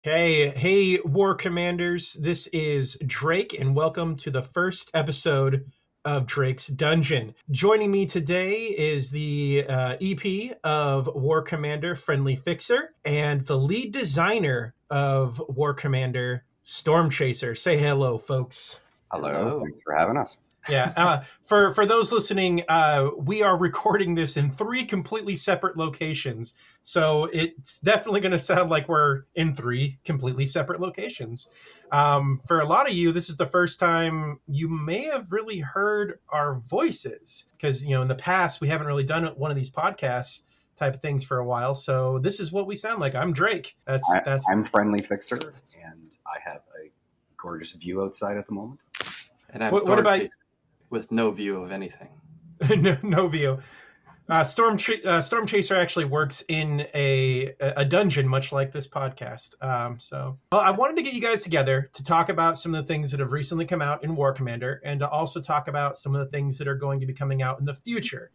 Hey, War Commanders. This is Drake, and welcome to the first episode of Drake's Dungeon. Joining me today is the EP of War Commander FriendlyFixer and the lead designer of War Commander Stormchaser. Say hello, folks. Hello, Hello. thanks for having us. Yeah. For those listening, we are recording this in three completely separate locations, so it's definitely going to sound like we're in three completely separate locations. For a lot of you, this is the first time you may have really heard our voices because in the past we haven't really done one of these podcasts type of things for a while. So this is what we sound like. I'm Drake. I'm FriendlyFixer, and I have a gorgeous view outside at the moment. And I'm what about with no view of anything. no view. Stormchaser actually works in a dungeon, much like this podcast. I wanted to get you guys together to talk about some of the things that have recently come out in War Commander, and to also talk about some of the things that are going to be coming out in the future.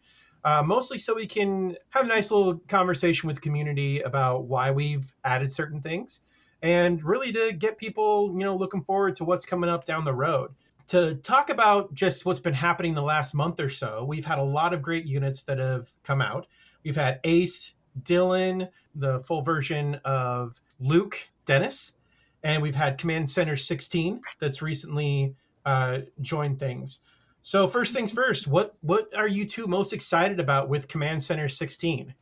Mostly so we can have a nice little conversation with the community about why we've added certain things, and really to get people, looking forward to what's coming up down the road. To talk about just what's been happening the last month or so, we've had a lot of great units that have come out. We've had Ace, Dylan, the full version of Luke, Dennis, and we've had Command Center 16 that's recently joined things. So first things first, what are you two most excited about with Command Center 16?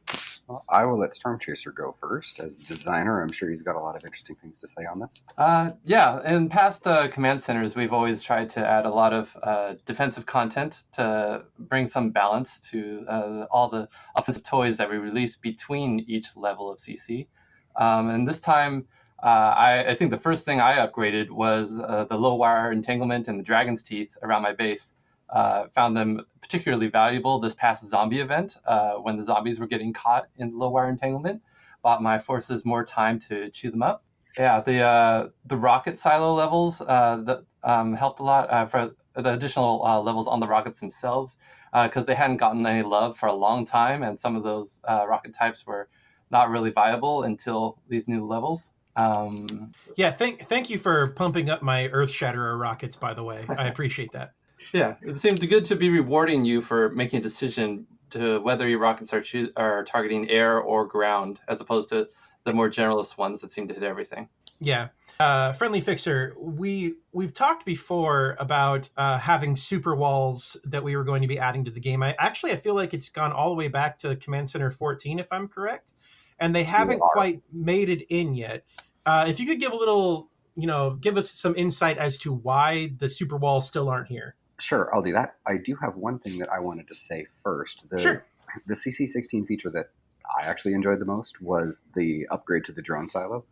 Well, I will let Stormchaser go first. As designer, I'm sure he's got a lot of interesting things to say on this. Yeah, in past command centers, we've always tried to add a lot of defensive content to bring some balance to all the offensive toys that we release between each level of CC. And this time, I think the first thing I upgraded was the low wire entanglement and the dragon's teeth around my base. Found them particularly valuable this past zombie event when the zombies were getting caught in the low wire entanglement. Bought my forces more time to chew them up. Yeah, the rocket silo levels that helped a lot for the additional levels on the rockets themselves because they hadn't gotten any love for a long time, and some of those rocket types were not really viable until these new levels. Yeah, thank you for pumping up my Earth Shatterer rockets, by the way. I appreciate that. Yeah, it seemed good to be rewarding you for making a decision to whether your rockets are targeting air or ground, as opposed to the more generalist ones that seem to hit everything. Yeah. FriendlyFixer, we've talked before about having super walls that we were going to be adding to the game. I feel like it's gone all the way back to Command Center 14, if I'm correct, and they haven't quite made it in yet. If you could give a little, give us some insight as to why the super walls still aren't here. Sure, I'll do that. I do have one thing that I wanted to say first. Sure. The CC16 feature that I actually enjoyed the most was the upgrade to the drone silo.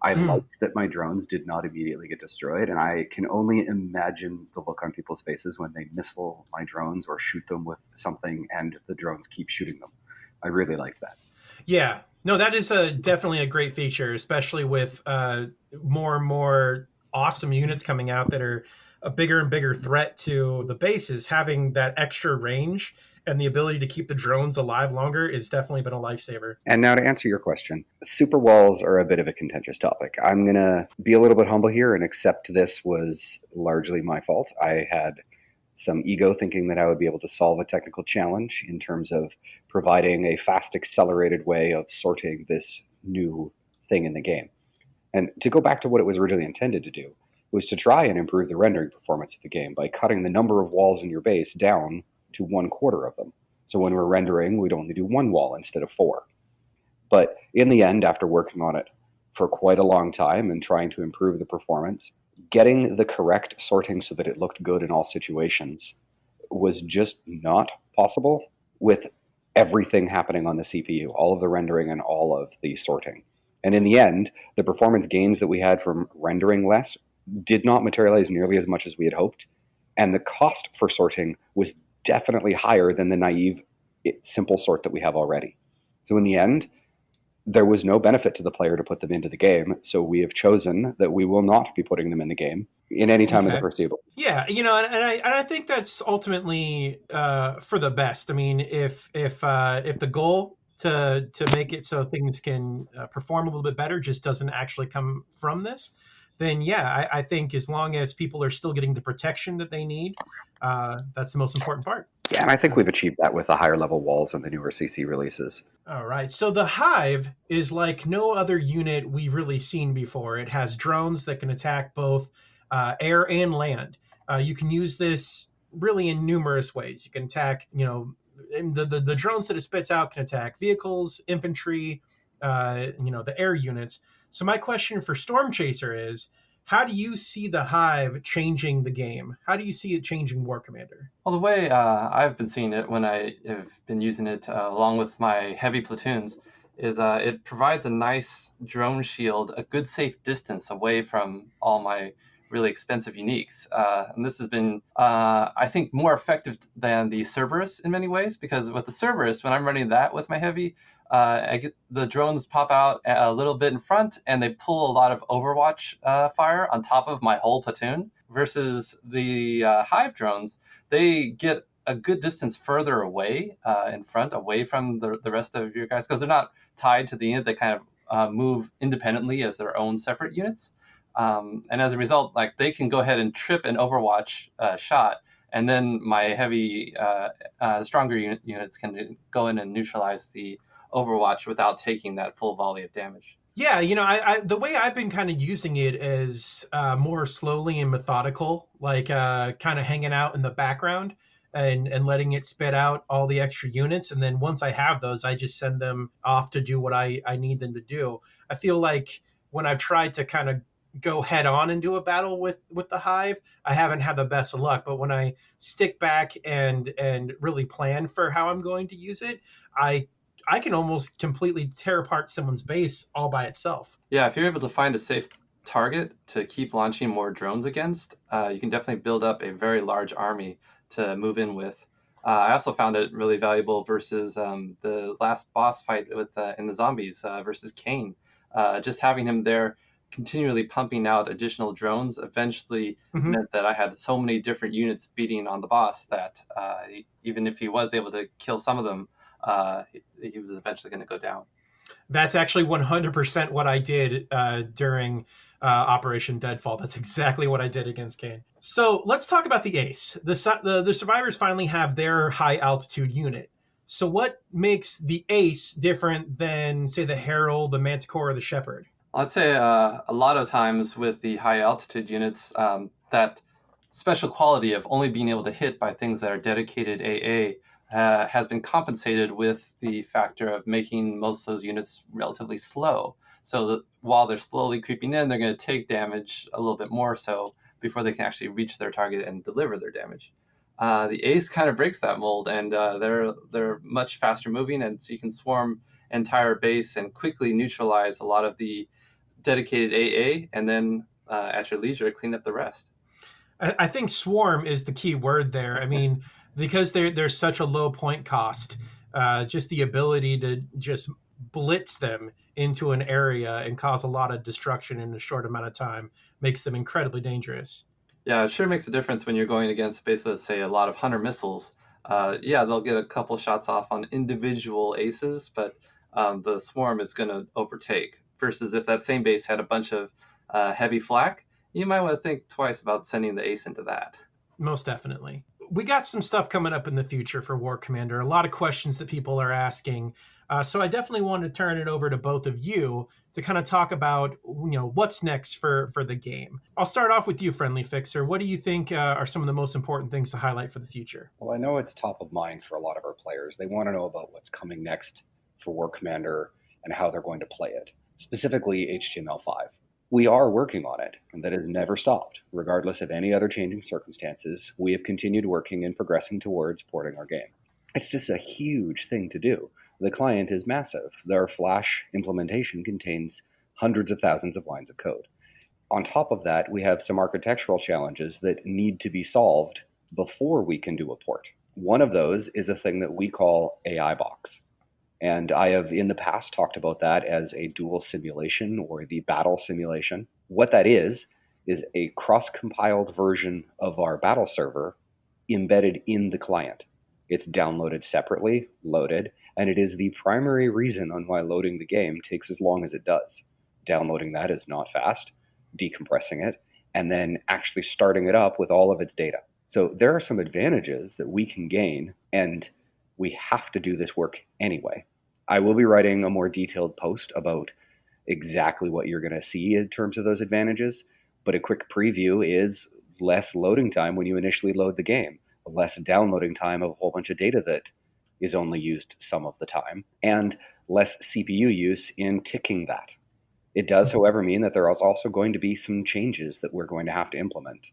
I liked that my drones did not immediately get destroyed, and I can only imagine the look on people's faces when they missile my drones or shoot them with something and the drones keep shooting them. I really like that. Yeah. No, that is definitely a great feature, especially with more and more awesome units coming out that are a bigger and bigger threat to the bases. Having that extra range and the ability to keep the drones alive longer is definitely been a lifesaver. And now to answer your question, super walls are a bit of a contentious topic. I'm going to be a little bit humble here and accept this was largely my fault. I had some ego thinking that I would be able to solve a technical challenge in terms of providing a fast, accelerated way of sorting this new thing in the game. And to go back to what it was originally intended to do, was to try and improve the rendering performance of the game by cutting the number of walls in your base down to 1/4 of them. So when we're rendering, we'd only do 1 wall instead of 4. But in the end, after working on it for quite a long time and trying to improve the performance, getting the correct sorting so that it looked good in all situations was just not possible with everything happening on the CPU, all of the rendering and all of the sorting. And in the end, the performance gains that we had from rendering less did not materialize nearly as much as we had hoped. And the cost for sorting was definitely higher than the naive, simple sort that we have already. So in the end, there was no benefit to the player to put them into the game. So we have chosen that we will not be putting them in the game in any time of the foreseeable. Yeah, and I think that's ultimately for the best. I mean, if the goal to make it so things can perform a little bit better just doesn't actually come from this, then yeah, I think as long as people are still getting the protection that they need, that's the most important part. Yeah, and I think we've achieved that with the higher level walls and the newer CC releases. All right. So the Hive is like no other unit we've really seen before. It has drones that can attack both air and land. You can use this really in numerous ways. You can attack, and the drones that it spits out can attack vehicles, infantry, the air units. So my question for Stormchaser is, how do you see the Hive changing the game? How do you see it changing War Commander? Well, the way I've been seeing it when I have been using it along with my heavy platoons is it provides a nice drone shield, a good safe distance away from all my really expensive uniques. And this has been, I think, more effective than the Cerberus in many ways, because with the Cerberus, when I'm running that with my heavy, I get the drones pop out a little bit in front and they pull a lot of Overwatch fire on top of my whole platoon, versus the Hive drones. They get a good distance further away in front, away from the rest of your guys, because they're not tied to the unit. They kind of move independently as their own separate units. And as a result, like, they can go ahead and trip an Overwatch shot, and then my heavy, stronger units can go in and neutralize the Overwatch without taking that full volley of damage. Yeah, the way I've been kind of using it is more slowly and methodical, like kind of hanging out in the background and letting it spit out all the extra units. And then once I have those, I just send them off to do what I need them to do. I feel like when I've tried to kind of go head on into a battle with the Hive, I haven't had the best of luck. But when I stick back and really plan for how I'm going to use it, I can almost completely tear apart someone's base all by itself. Yeah, if you're able to find a safe target to keep launching more drones against, you can definitely build up a very large army to move in with. I also found it really valuable versus the last boss fight with in the zombies versus Kane. Just having him there continually pumping out additional drones eventually meant that I had so many different units beating on the boss that even if he was able to kill some of them, he was eventually going to go down. That's actually 100% what I did during Operation Deadfall. That's exactly what I did against Kane. So let's talk about the Ace. The survivors finally have their high altitude unit. So what makes the Ace different than, say, the Herald, the Manticore, or the Shepherd? I'd say a lot of times with the high altitude units, that special quality of only being able to hit by things that are dedicated AA has been compensated with the factor of making most of those units relatively slow. So that while they're slowly creeping in, they're going to take damage a little bit more so before they can actually reach their target and deliver their damage. The Ace kind of breaks that mold, and they're much faster moving, and so you can swarm entire base and quickly neutralize a lot of the dedicated AA, and then at your leisure clean up the rest. I think swarm is the key word there. I mean, because there's such a low point cost, just the ability to just blitz them into an area and cause a lot of destruction in a short amount of time makes them incredibly dangerous. Yeah, it sure makes a difference when you're going against basically, let's say, a lot of hunter missiles. Yeah, they'll get a couple shots off on individual aces, but the swarm is going to overtake. Versus if that same base had a bunch of heavy flak, you might want to think twice about sending the Ace into that. Most definitely. We got some stuff coming up in the future for War Commander, a lot of questions that people are asking. So I definitely want to turn it over to both of you to kind of talk about, what's next for the game. I'll start off with you, FriendlyFixer. What do you think are some of the most important things to highlight for the future? Well, I know it's top of mind for a lot of our players. They want to know about what's coming next for War Commander and how they're going to play it, specifically HTML5. We are working on it, and that has never stopped. Regardless of any other changing circumstances, we have continued working and progressing towards porting our game. It's just a huge thing to do. The client is massive. Their Flash implementation contains hundreds of thousands of lines of code. On top of that, we have some architectural challenges that need to be solved before we can do a port. One of those is a thing that we call AI box. And I have in the past talked about that as a dual simulation or the battle simulation. What that is a cross-compiled version of our battle server embedded in the client. It's downloaded separately, loaded, And it is the primary reason on why loading the game takes as long as it does. Downloading that is not fast, decompressing it, and then actually starting it up with all of its data. So there are some advantages that we can gain, and we have to do this work anyway. I will be writing a more detailed post about exactly what you're going to see in terms of those advantages, but a quick preview is less loading time when you initially load the game, less downloading time of a whole bunch of data that is only used some of the time, and less CPU use in ticking that. It does, however, mean that there is also going to be some changes that we're going to have to implement.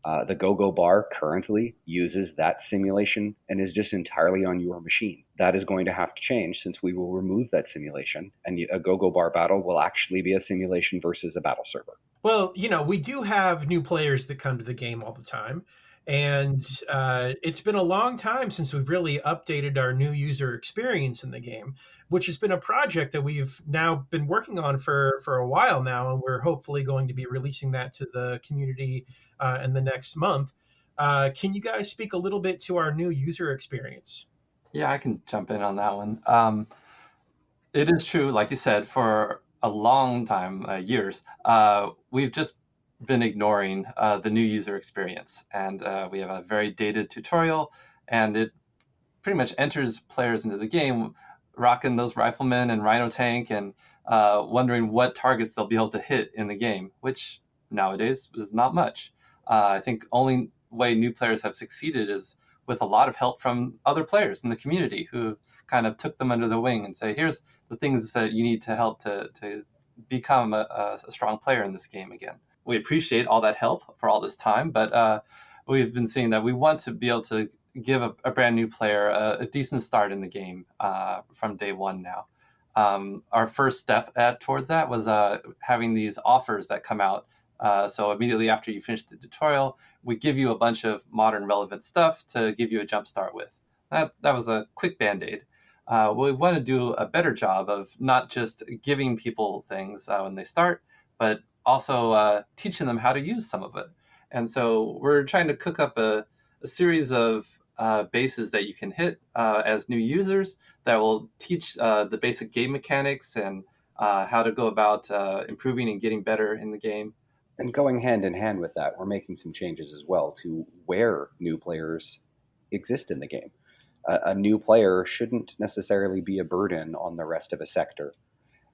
The GoGo bar currently uses that simulation and is just entirely on your machine. That is going to have to change since we will remove that simulation, and a GoGo bar battle will actually be a simulation versus a battle server. Well, we do have new players that come to the game all the time. And it's been a long time since we've really updated our new user experience in the game, which has been a project that we've now been working on for a while now. And we're hopefully going to be releasing that to the community in the next month. Can you guys speak a little bit to our new user experience? Yeah, I can jump in on that one. It is true, like you said, for a long time, years, we've just been ignoring the new user experience. And we have a very dated tutorial, and it pretty much enters players into the game rocking those riflemen and rhino tank and wondering what targets they'll be able to hit in the game, which nowadays is not much. I think only way new players have succeeded is with a lot of help from other players in the community who kind of took them under the wing and say, here's the things that you need to help to become a strong player in this game again. We appreciate all that help for all this time, but we've been seeing that we want to be able to give a brand new player a decent start in the game from day one now. Our first step towards that was having these offers that come out. So immediately after you finish the tutorial, we give you a bunch of modern relevant stuff to give you a jump start with. That was a quick Band-Aid. We want to do a better job of not just giving people things when they start, but also teaching them how to use some of it. And so we're trying to cook up a series of bases that you can hit as new users that will teach the basic game mechanics and how to go about improving and getting better in the game. And going hand in hand with that, we're making some changes as well to where new players exist in the game. A new player shouldn't necessarily be a burden on the rest of a sector.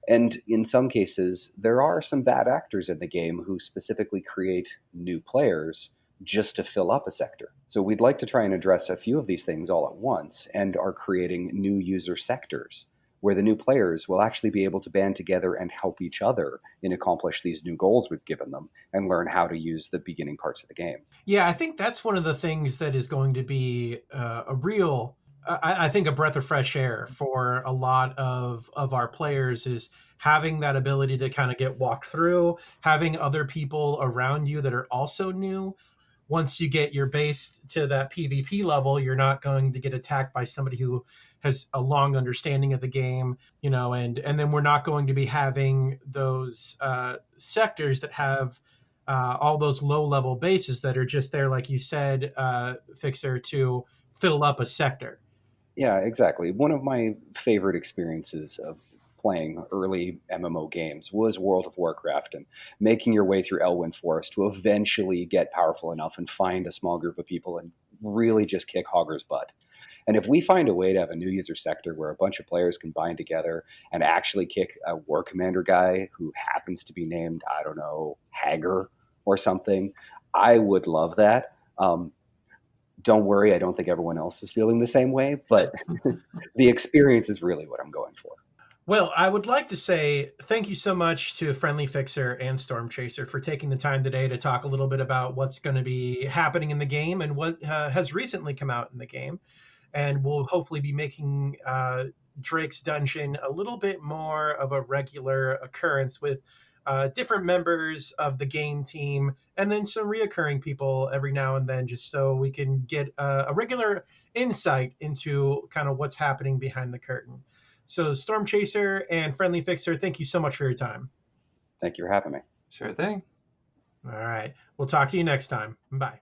And in some cases, there are some bad actors in the game who specifically create new players just to fill up a sector. So we'd like to try and address a few of these things all at once and are creating new user sectors where the new players will actually be able to band together and help each other and accomplish these new goals we've given them and learn how to use the beginning parts of the game. Yeah, I think that's one of the things that is going to be a real, I think, a breath of fresh air for a lot of our players is having that ability to kind of get walked through, having other people around you that are also new. Once you get your base to that PvP level, you're not going to get attacked by somebody who has a long understanding of the game, and then we're not going to be having those sectors that have all those low level bases that are just there, like you said, Fixer, to fill up a sector. Yeah, exactly. One of my favorite experiences of playing early MMO games was World of Warcraft and making your way through Elwyn Forest to eventually get powerful enough and find a small group of people and really just kick Hogger's butt. And if we find a way to have a new user sector where a bunch of players can bind together and actually kick a war commander guy who happens to be named, I don't know, Hager or something, I would love that. Don't worry, I don't think everyone else is feeling the same way, but the experience is really what I'm going for. Well, I would like to say thank you so much to FriendlyFixer and Stormchaser for taking the time today to talk a little bit about what's going to be happening in the game and what has recently come out in the game. And we'll hopefully be making Drake's Dungeon a little bit more of a regular occurrence with different members of the game team and then some reoccurring people every now and then, just so we can get a regular insight into kind of what's happening behind the curtain. So Stormchaser and FriendlyFixer, thank you so much for your time. Thank you for having me. Sure thing. All right. We'll talk to you next time. Bye.